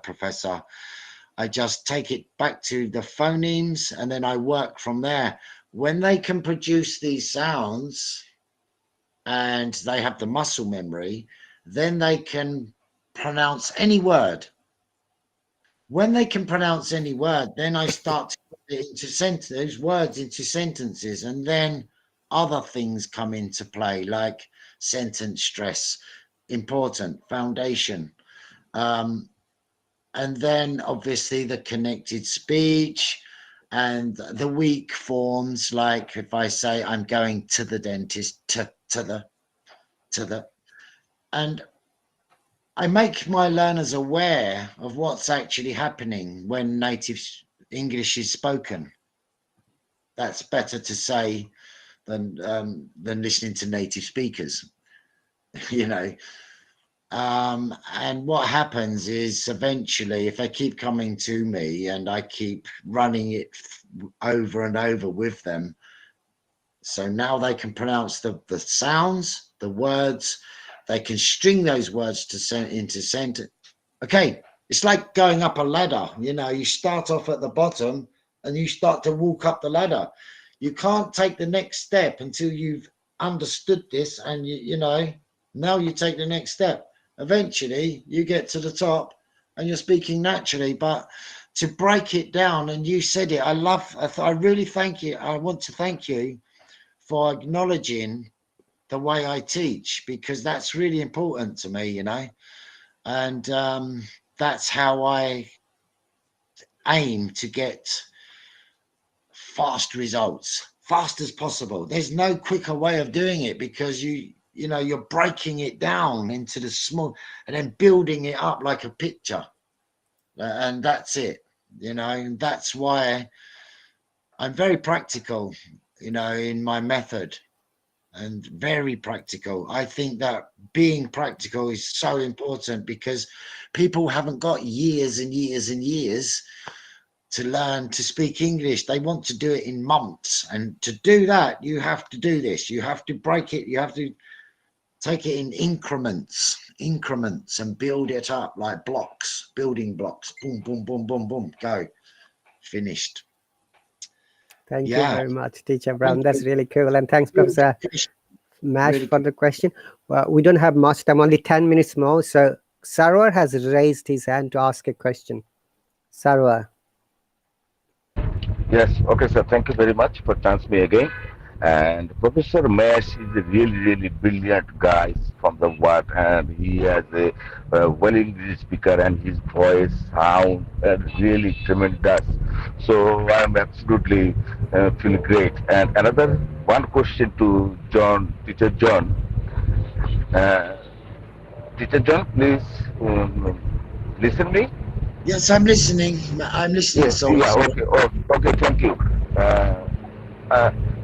Professor? I just take it back to the phonemes and then I work from there. When they can produce these sounds and they have the muscle memory, then they can pronounce any word. When they can pronounce any word, then I start to put it into those words into sentences, and then other things come into play, like sentence stress, important, foundation. And then obviously the connected speech and the weak forms, like if I say I'm going to the dentist, to the, and I make my learners aware of what's actually happening when native English is spoken. That's better to say than listening to native speakers, you know. And what happens is eventually, if they keep coming to me and I keep running it over and over with them, so now they can pronounce the sounds, the words, they can string those words into sentence. Okay, it's like going up a ladder. You know, you start off at the bottom and you start to walk up the ladder. You can't take the next step until you've understood this, and you know, now you take the next step. Eventually you get to the top and you're speaking naturally. But to break it down, and you said it, I really thank you. I want to thank you for acknowledging the way I teach, because that's really important to me, you know. And that's how I aim to get fast results, fast as possible. There's no quicker way of doing it, because you know, you're breaking it down into the small and then building it up like a picture. And that's it, you know, and that's why I'm very practical, you know, in my method, and very practical. I think that being practical is so important, because people haven't got years and years and years to learn to speak English. They want to do it in months. And to do that, you have to do this. You have to break it. You have to take it in increments, and build it up like blocks, building blocks. Boom, boom, boom, boom, boom, go. Finished. Thank you very much, Teacher Brown. That's really cool. And thanks, Professor Mash, really for the question. Well, we don't have much time, only 10 minutes more. So Sarwar has raised his hand to ask a question. Sarwar. Yes, okay, sir. Thank you very much for chance me again. And Professor Mesh is a really, really brilliant guy from the world, and he has a well English speaker, and his voice sound really tremendous. So I'm absolutely feel great. And another one question to John, Teacher John. Uh, Teacher John, please listen me. Yes, I'm listening. I'm listening, Yes, Sol. yeah, okay, okay, thank you. Uh,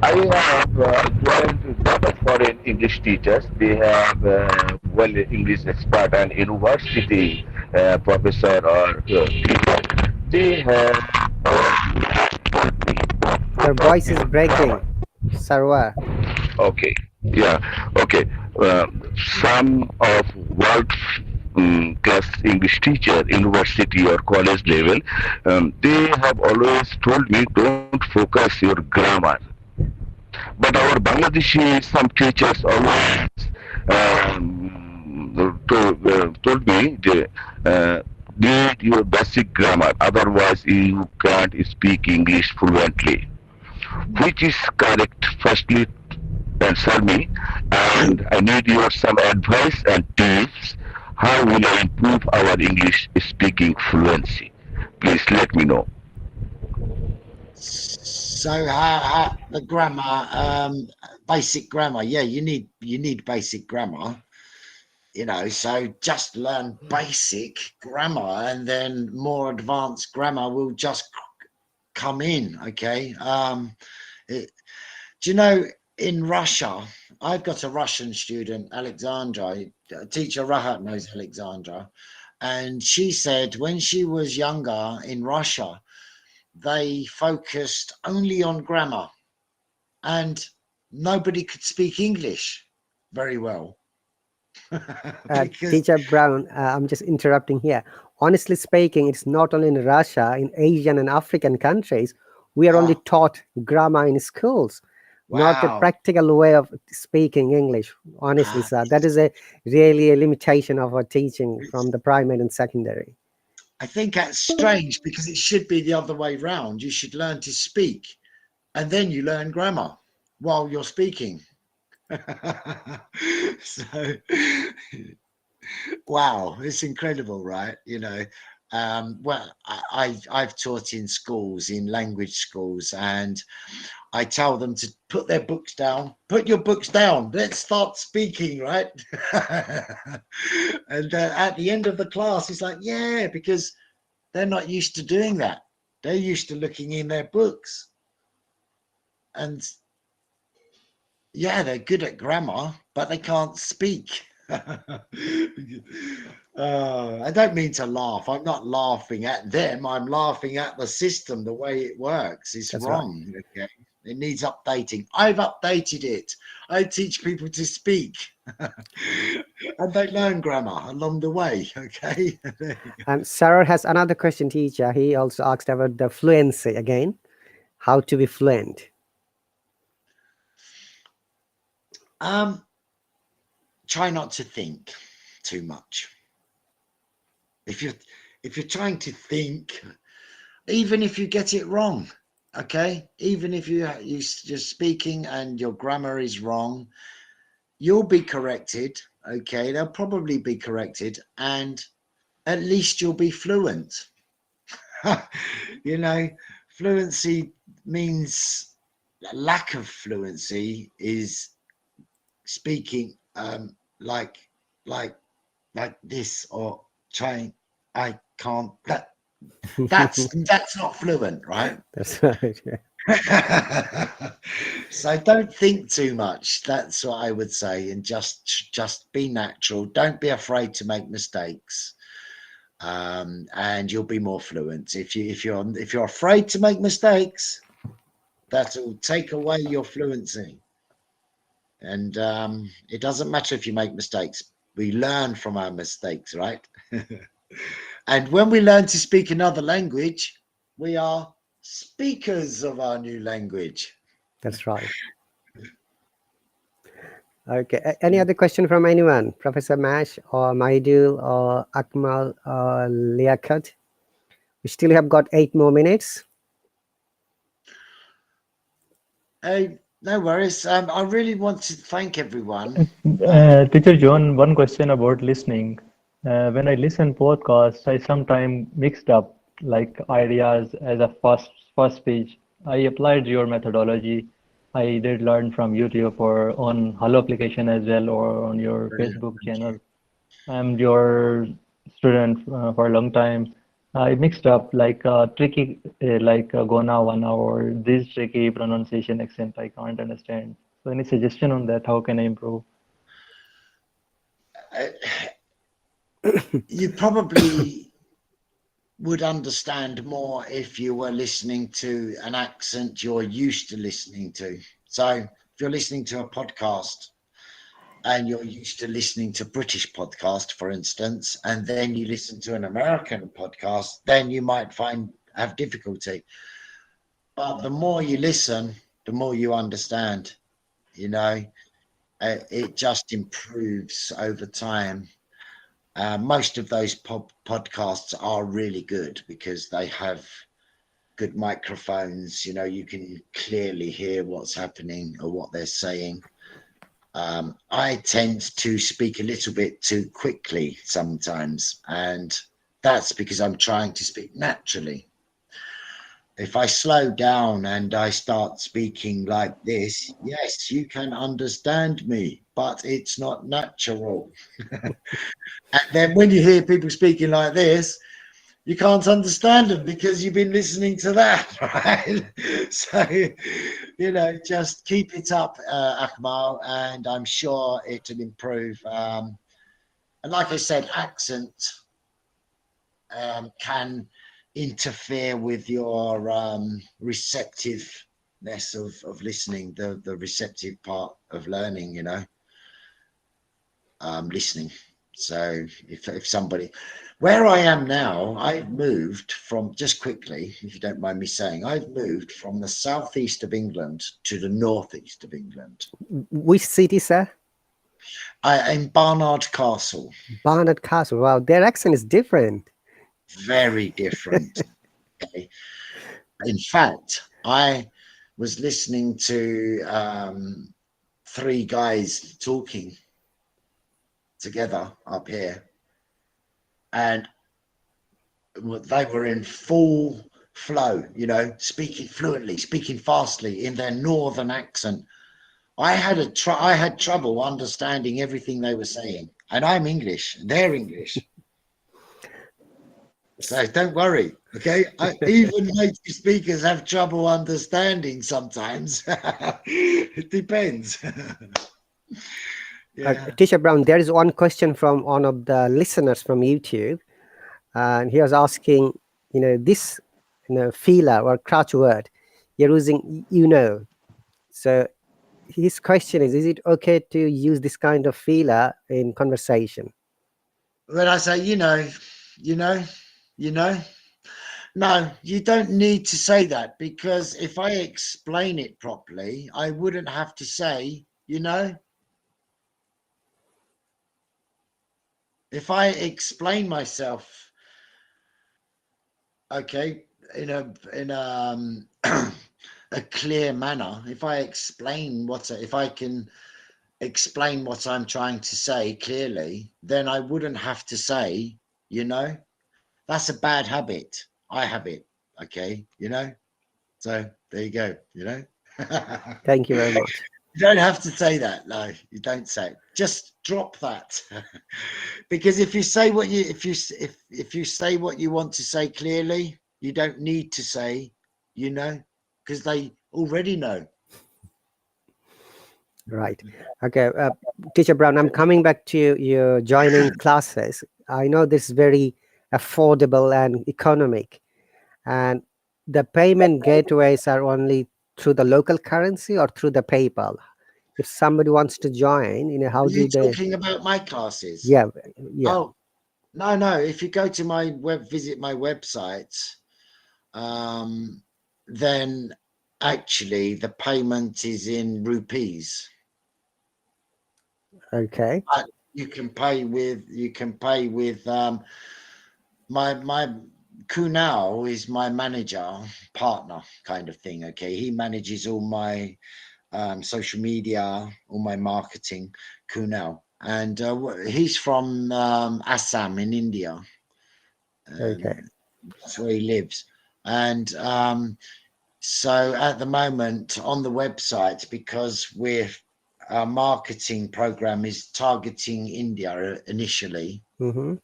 I have joined lot of foreign English teachers. They have well English expert and university professor or teacher. They have Your voice is breaking, Sarwar. okay, yeah, okay. Some of world class English teacher, university or college level, they have always told me don't focus your grammar. But our Bangladeshi, some teachers always told me they need your basic grammar, otherwise you can't speak English fluently. Which is correct? Firstly, answer me, and I need your some advice and tips. How will I improve our English speaking fluency? Please let me know. So the grammar, basic grammar. Yeah, you need basic grammar. So just learn basic grammar, and then more advanced grammar will just come in. Okay. Do you know, in Russia, I've got a Russian student, Alexandra. Teacher Rahat knows Alexandra, and she said when she was younger in Russia, they focused only on grammar, and nobody could speak English very well. Because Teacher Brown, I'm just interrupting here. Honestly speaking, it's not only in Russia, in Asian and African countries, we are only taught grammar in schools, not a wow, practical way of speaking English. Honestly, sir, that is really a limitation of our teaching from the primary and secondary. I think that's strange because it should be the other way round. You should learn to speak, and then you learn grammar while you're speaking. So, wow, it's incredible, right? Well, I've taught in schools, in language schools, and I tell them to put their books down. Put your books down. Let's start speaking, right? And at the end of the class, it's like, yeah, because they're not used to doing that. They're used to looking in their books, and yeah, they're good at grammar, but they can't speak. I don't mean to laugh. I'm not laughing at them. I'm laughing at the system. The way it works is That's wrong. Okay? It needs updating. I've updated it. I teach people to speak, and they learn grammar along the way. Okay. Sarah has another question, teacher. He also asked about the fluency again, how to be fluent. Try not to think too much. If you're trying to think, even if you get it wrong, okay, even if you're speaking and your grammar is wrong, you'll be corrected. Okay, they'll probably be corrected, and at least you'll be fluent. Fluency means lack of fluency is speaking like this, or trying. I can't. That's not fluent, right? That's right. Yeah. So don't think too much. That's what I would say, and just be natural. Don't be afraid to make mistakes, and you'll be more fluent. If you're afraid to make mistakes, that will take away your fluency. And it doesn't matter if you make mistakes. We learn from our mistakes, right? And when we learn to speak another language, we are speakers of our new language. That's right. Okay. Any other question from anyone? Professor Mash or Maidul or Akmal or Liaquat? We still have got 8 more minutes. No worries. I really want to thank everyone. Teacher John, one question about listening. When I listen podcasts, I sometimes mixed up like ideas as a first speech. I applied your methodology. I did learn from YouTube or on Hello application as well or on your Brilliant. Facebook Thank you. channel. I'm your student for a long time. I mixed up like tricky like Gona one or this tricky pronunciation accent I can't understand. So any suggestion on that? How can I improve? You probably would understand more if you were listening to an accent you're used to listening to. So if you're listening to a podcast and you're used to listening to British podcast, for instance, and then you listen to an American podcast, then you might have difficulty. But the more you listen, the more you understand. You know, it just improves over time. Most of those podcasts are really good because they have good microphones. You know, you can clearly hear what's happening or what they're saying. I tend to speak a little bit too quickly sometimes, and that's because I'm trying to speak naturally. If I slow down and I start speaking like this, yes, you can understand me, but it's not natural. And then when you hear people speaking like this, you can't understand them because you've been listening to that, right? So, you know, just keep it up, Akmal, and I'm sure it'll improve. And like I said, accent can interfere with your receptiveness of listening, the receptive part of learning, you know, listening. So if somebody, where I am now, I've moved from, just quickly, if you don't mind me saying, I've moved from the southeast of England to the northeast of England. Which city, sir? In Barnard Castle. Barnard Castle. Wow, their accent is different. Very different. Okay. In fact, I was listening to three guys talking together up here, and they were in full flow, you know, speaking fluently, speaking fastly in their northern accent. I had trouble understanding everything they were saying, and I'm English, they're English. So don't worry, okay? Even native speakers have trouble understanding sometimes. It depends. Yeah. Teacher Brown, there is one question from one of the listeners from YouTube, and he was asking, you know, this, you know, feeler or crouch word you're using, you know. So his question is it okay to use this kind of feeler in conversation? When I say, you know, no, you don't need to say that, because if I explain it properly, I wouldn't have to say, you know. If I explain myself, okay, in a clear manner, if I can explain what I'm trying to say clearly, then I wouldn't have to say, you know. That's a bad habit. I have it, okay, you know. So there you go, you know. Thank you very much. You don't have to say that. No, you don't say it. Just drop that. Because if you say what you if you say what you want to say clearly, you don't need to say, you know, because they already know. Right. Okay. Teacher Brown, I'm coming back to your joining classes. I know this is very affordable and economic, and the payment gateways are only through the local currency or through the PayPal. If somebody wants to join, you know, how Are do you they? talking about my classes? Yeah. Oh, no. If you go to my visit my website, then actually the payment is in rupees. Okay. You can pay with my Kunal is my manager partner kind of thing. Okay, he manages all my social media, all my marketing, Kunal. And he's from Assam in India. Okay. That's where he lives. And so at the moment on the website, because our marketing program is targeting India initially, Mm-hmm.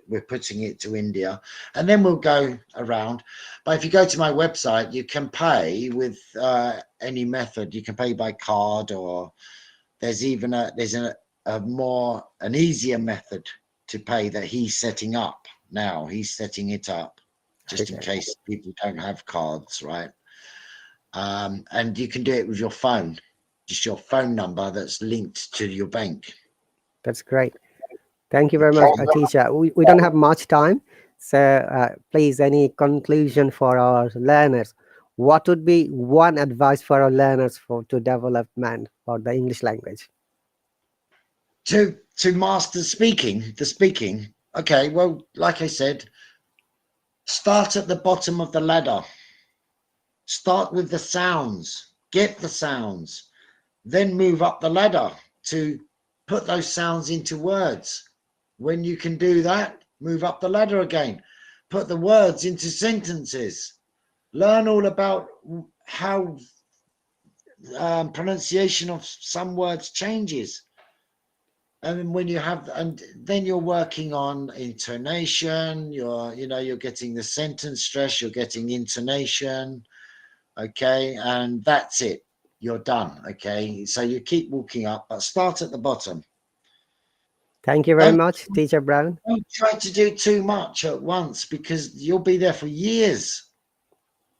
we're putting it to India, and then we'll go around. But if you go to my website, you can pay with any method. You can pay by card, or there's even an easier method to pay that he's setting up now. He's setting it up just in Okay. case people don't have cards, right? And you can do it with your phone, just your phone number that's linked to your bank. That's great. Thank you very much, teacher. We don't have much time, so please, any conclusion for our learners? What would be one advice for our learners to development for the English language? To master the speaking. Okay, well, like I said, start at the bottom of the ladder. Start with the sounds. Get the sounds. Then move up the ladder to put those sounds into words. When you can do that, move up the ladder again. Put the words into sentences. Learn all about how pronunciation of some words changes. And when you have, and then you're working on intonation. You're getting the sentence stress. You're getting intonation. Okay, and that's it. You're done. Okay, so you keep walking up, but start at the bottom. Thank you very much, Teacher Brown. Don't try to do too much at once, because you'll be there for years.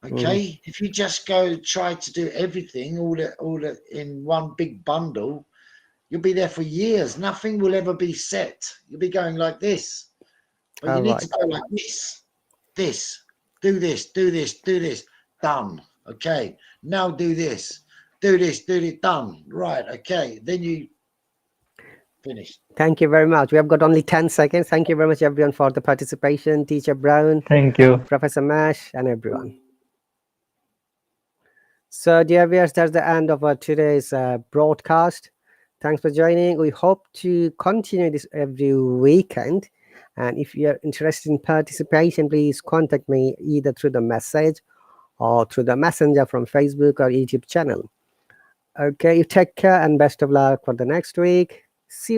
Okay, if you just go try to do everything all in one big bundle, you'll be there for years. Nothing will ever be set. You'll be going like this, but you need to go like this, do this, do this, do this. Done. Okay, now do this, done. Right. Okay, then you finish. Thank you very much. We have got only 10 seconds. Thank you very much, everyone, for the participation. Teacher Brown, Thank you. Professor Mash, and everyone. So, dear viewers, that's the end of our today's broadcast. Thanks for joining. We hope to continue this every weekend. And if you're interested in participation, please contact me either through the message or through the messenger from Facebook or YouTube channel. Okay, you take care and best of luck for the next week. See you.